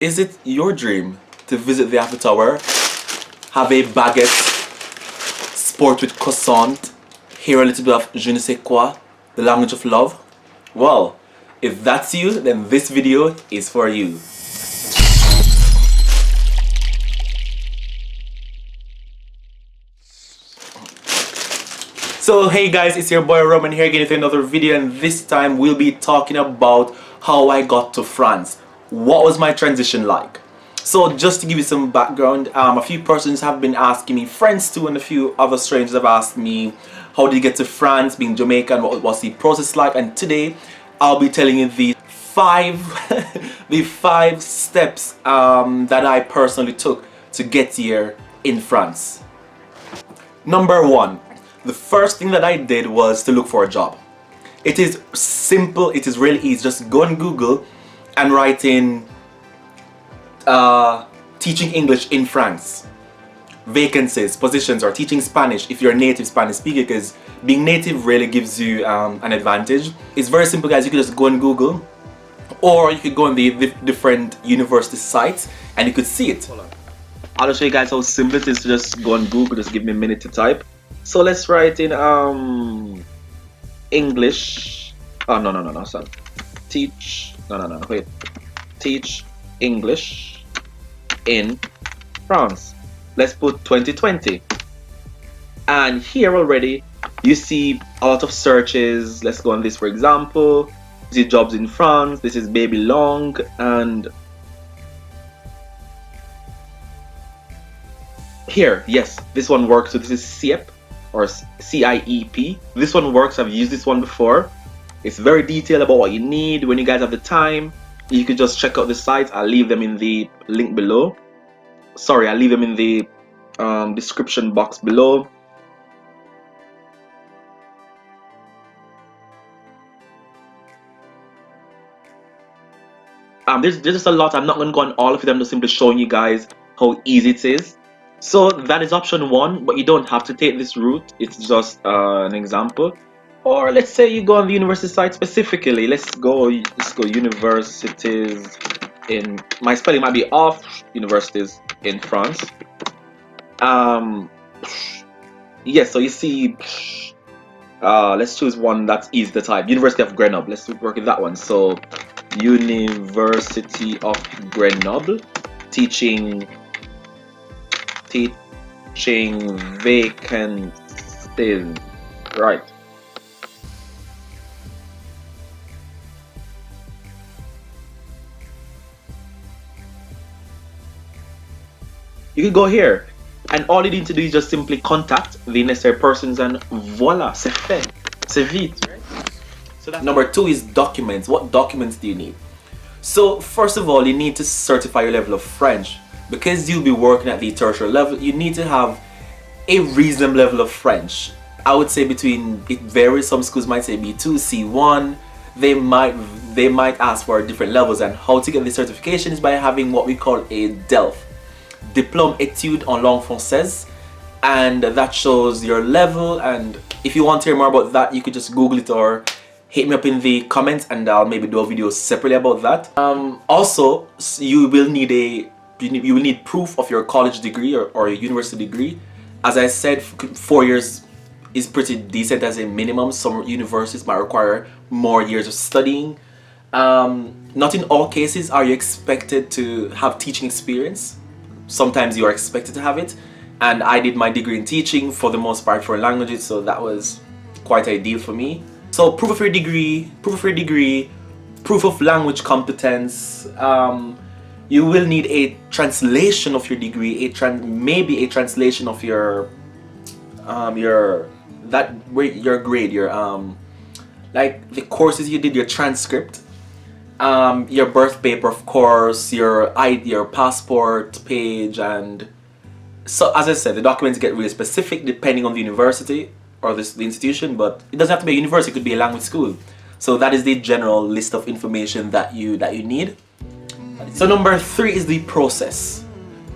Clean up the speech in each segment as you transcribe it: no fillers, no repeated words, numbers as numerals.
Is it your dream to visit the Eiffel Tower, have a baguette, sport with croissant, hear a little bit of je ne sais quoi, the language of love? Well, if that's you, then this video is for you. So hey guys, it's your boy Roman here again with another video, and this time we'll be talking about how I got to France. What was my transition like? So just to give you some background, a few persons have been asking me, friends too, and a few other strangers have asked me, how did you get to France, being Jamaican, what was the process like? And today I'll be telling you the five steps that I personally took to get here in France. Number one, the first thing that I did was to look for a job. It is simple, it is really easy. Just go on Google and write in teaching English in France, vacancies, positions, or teaching Spanish if you're a native Spanish speaker, because being native really gives you an advantage. It's very simple, guys. You could just go on Google, or you could go on the different university sites and you could see it. I'll just show you guys how simple it is to just go on Google. Just give me a minute to type. So let's write in English. Oh no, sorry. Teach English in France. Let's put 2020. And here already you see a lot of searches. Let's go on this, for example. This is jobs in France. This is Baby Long, and here, yes, this one works. So this is CIEP or CIEP. This one works. I've used this one before. It's very detailed about what you need. When you guys have the time, you could just check out the sites. I'll leave them in the link below. Sorry, I'll leave them in the description box below. There's just a lot. I'm not going to go on all of it. I'm just simply showing you guys how easy it is. So that is option one, but you don't have to take this route. It's just an example. Or let's say you go on the university site specifically. Let's go universities in, my spelling might be off, universities in France. Yes, so you see, let's choose one that's easy to type. University of Grenoble. Let's work with that one. So University of Grenoble, teaching vacancies, right? You can go here, and all you need to do is just simply contact the necessary persons, and voila, c'est fait, c'est vite, right? So that's number two is documents. What documents do you need? So first of all, you need to certify your level of French. Because you'll be working at the tertiary level, you need to have a reasonable level of French. I would say between, it varies, some schools might say B2, C1. They might ask for different levels, and how to get the certification is by having what we call a DELF, Diplôme Études en Langue Française, and that shows your level. And if you want to hear more about that, you could just Google it or hit me up in the comments, and I'll maybe do a video separately about that. Also, you will need proof of your college degree or your university degree. As I said, 4 years is pretty decent as a minimum. Some universities might require more years of studying. Not in all cases are you expected to have teaching experience. Sometimes you are expected to have it, and I did my degree in teaching for the most part for languages, so that was quite ideal for me. So proof of your degree, proof of language competence. You will need a translation of your degree, maybe a translation of your grade, like the courses you did, your transcript, your birth paper, of course, your passport page. And so, as I said, the documents get really specific depending on the university or the institution, but it doesn't have to be a university, it could be a language school. So that is the general list of information that you need. So number three is the process,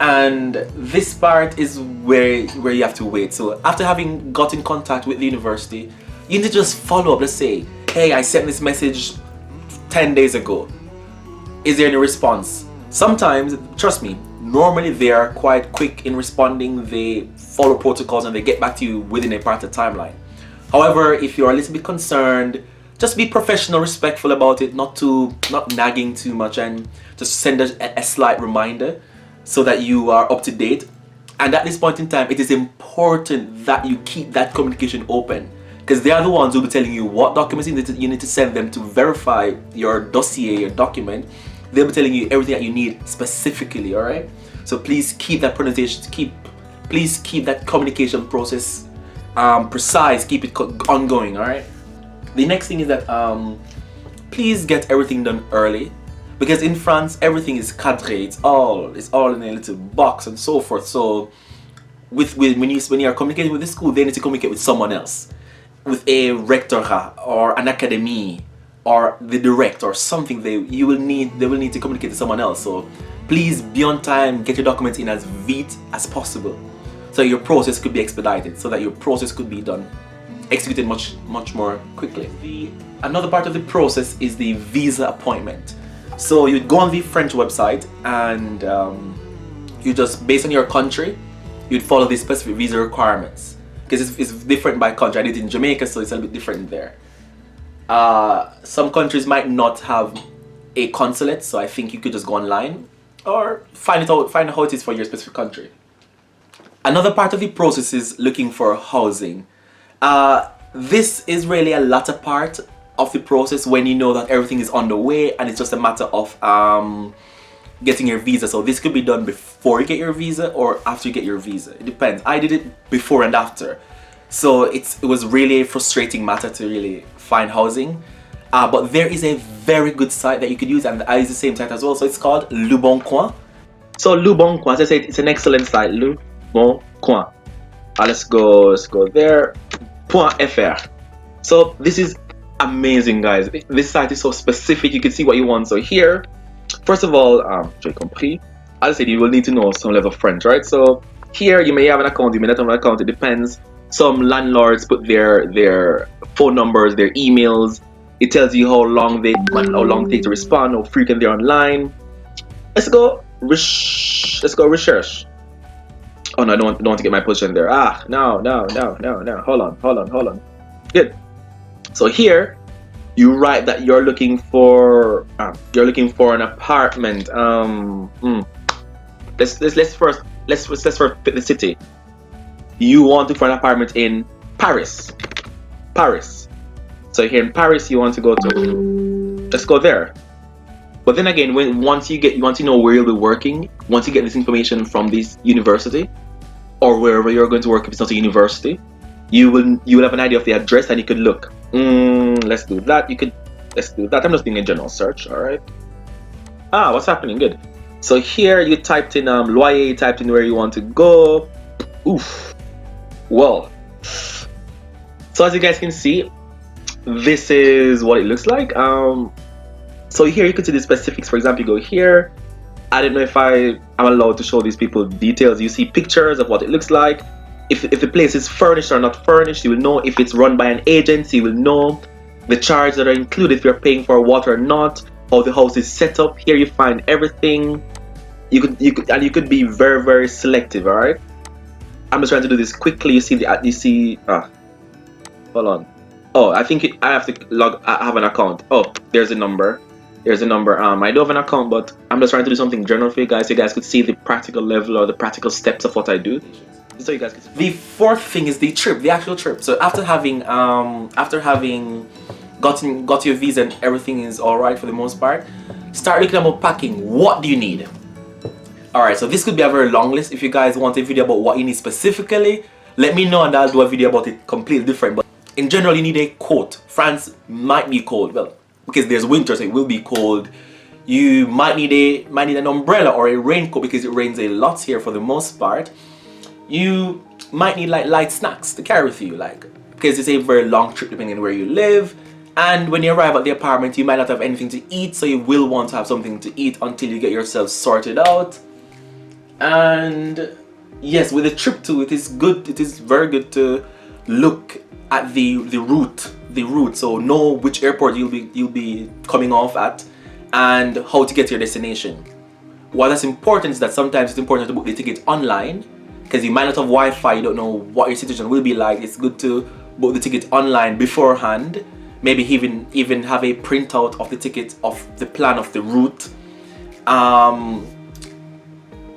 and this part is where you have to wait. So after having got in contact with the university, you need to just follow up. Let's say, hey, I sent this message 10 days ago. Is there any response? Sometimes, trust me, normally they are quite quick in responding, they follow protocols and they get back to you within a part of the timeline. However, if you're a little bit concerned, just be professional, respectful about it, not nagging too much, and just send a slight reminder so that you are up to date. And at this point in time, it is important that you keep that communication open, because they are the ones who will be telling you what documents you need to send them to verify your dossier, your document. They'll be telling you everything that you need specifically, alright? So please keep that pronunciation, please keep that communication process precise, keep it ongoing, alright? The next thing is that please get everything done early, because in France everything is cadré, it's all in a little box and so forth. So when you are communicating with the school, they need to communicate with someone else, with a rectorat or an academy or the director or something. They will need to communicate to someone else. So please be on time, get your documents in as vite as possible, so your process could be expedited, so that your process could be executed much more quickly. Another part of the process is the visa appointment. So you'd go on the French website and you just, based on your country, you'd follow the specific visa requirements, because it's different by country. I did it in Jamaica, so it's a little bit different there. Some countries might not have a consulate, so I think you could just go online or find out how it is for your specific country. Another part of the process is looking for housing. This is really a latter part of the process, when you know that everything is on the way and it's just a matter of getting your visa. So this could be done before you get your visa or after you get your visa. It depends. I did it before and after, so it was really a frustrating matter to really find housing. But there is a very good site that you could use, and I use the same site as well. So it's called Le Bon Coin. So Le Bon Coin, as I said, it's an excellent site. Le Bon Coin. Let's go there. .fr. So this is amazing, guys. This site is so specific. You can see what you want. So here, first of all, j'ai compris. As I said, you will need to know some level of French, right? So here you may have an account, you may not have an account. It depends. Some landlords put their phone numbers, their emails. It tells you how long they take to respond, how frequent they're online. Let's go research. Oh no, I don't want to get my position there. No. Hold on. Good. So here, you write that you're looking for an apartment. Let's first pick the city. You want to find an apartment in Paris. So here in Paris, you want to go to. Let's go there. But then again, once you know where you'll be working, once you get this information from this university or wherever you're going to work, if it's not a university, you will have an idea of the address, and you could look. Let's do that. Let's do that. I'm just doing a general search. All right. What's happening? Good. So here you typed in loyer, you typed in where you want to go. Oof. Well. So as you guys can see, this is what it looks like. So here you can see the specifics. For example, you go here. I don't know if I'm allowed to show these people details. You see pictures of what it looks like. If the place is furnished or not furnished, you will know. If it's run by an agency, you will know the charges that are included, if you're paying for water or not, how the house is set up. Here you find everything. You could be very, very selective. All right. I'm just trying to do this quickly. You see hold on. Oh, I think I have to have an account. Oh, there's a number. I do have an account, but I'm just trying to do something general for you guys, so you guys could see the practical level or the practical steps of what I do. So you guys can see. The fourth thing is the actual trip. So after having got your visa and everything is all right for the most part, start looking about packing. What do you need? All right. So this could be a very long list. If you guys want a video about what you need specifically, let me know and I'll do a video about it completely different. But in general, you need a coat. France might be cold. Well, because there's winter, so it will be cold. You might need an umbrella or a raincoat, because it rains a lot here for the most part. You might need like light snacks to carry with you, because it's a very long trip depending on where you live. And when you arrive at the apartment, you might not have anything to eat, so you will want to have something to eat until you get yourself sorted out. And yes, with a trip too, it is very good to look at the route, so know which airport you'll be coming off at and how to get to your destination. why that's important is that sometimes it's important to book the ticket online because you might not have Wi-Fi, you don't know what your situation will be like. It's good to book the ticket online beforehand. Maybe even have a printout of the ticket, of the plan of the route.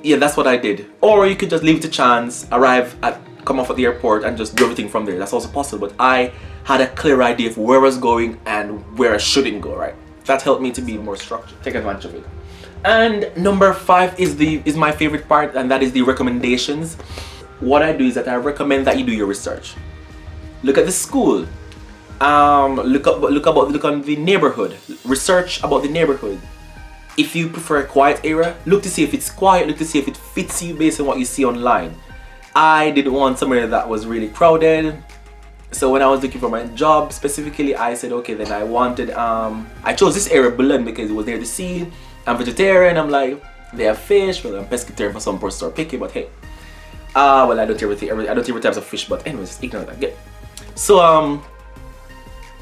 Yeah, that's what I did. Or you could just leave it to chance, come off at the airport and just do everything from there. That's also possible. But I had a clear idea of where I was going and where I shouldn't go, right? That helped me to be more structured, take advantage of it. And number 5 is my favorite part, and that is the recommendations. What I do is that I recommend that you do your research. Look at the school. Look on the neighborhood. Research about the neighborhood. If you prefer a quiet area, look to see if it's quiet, look to see if it fits you based on what you see online. I didn't want somewhere that was really crowded. So when I was looking for my job specifically, I said, okay, then I chose this area, Belen, because it was near the sea. I'm vegetarian, I'm like, they have fish, well, I'm pescatarian for some persons are picky, but hey. Well, I don't eat every types of fish, but anyways, just ignore that, yeah. So,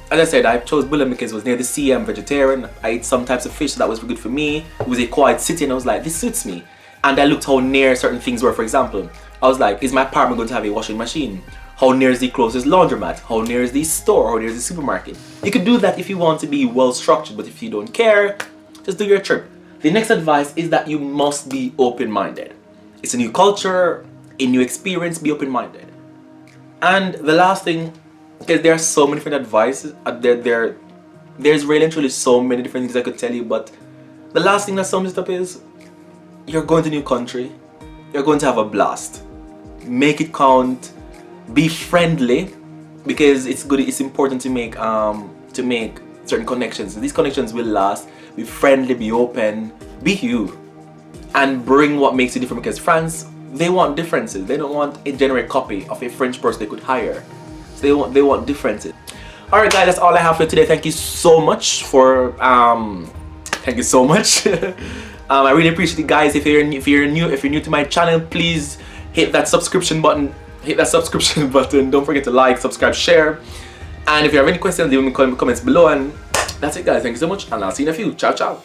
as I said, I chose Belen because it was near the sea, I'm vegetarian, I eat some types of fish, so that was good for me. It was a quiet city and I was like, this suits me. And I looked how near certain things were. For example, I was like, is my apartment going to have a washing machine? How near is the closest laundromat? How near is the store? How near is the supermarket? You could do that if you want to be well structured, but if you don't care, just do your trip. The next advice is that you must be open-minded. It's a new culture, a new experience, be open-minded. And the last thing, because there are so many different advices, there's really and truly so many different things I could tell you, but the last thing that sums it up is, you're going to a new country, you're going to have a blast. Make it count, be friendly, because it's important to make certain connections. These connections will last. Be friendly, be open, be you, and bring what makes you different, because France, they want differences. They don't want a generic copy of a French person they could hire. So they want differences. Alright guys, that's all I have for today. Thank you so much for thank you so much. I really appreciate it, guys. If you're new to my channel, please hit that subscription button. Don't forget to like, subscribe, share. And if you have any questions, leave them in the comments below. And that's it, guys. Thank you so much, and I'll see you in a few. Ciao, ciao.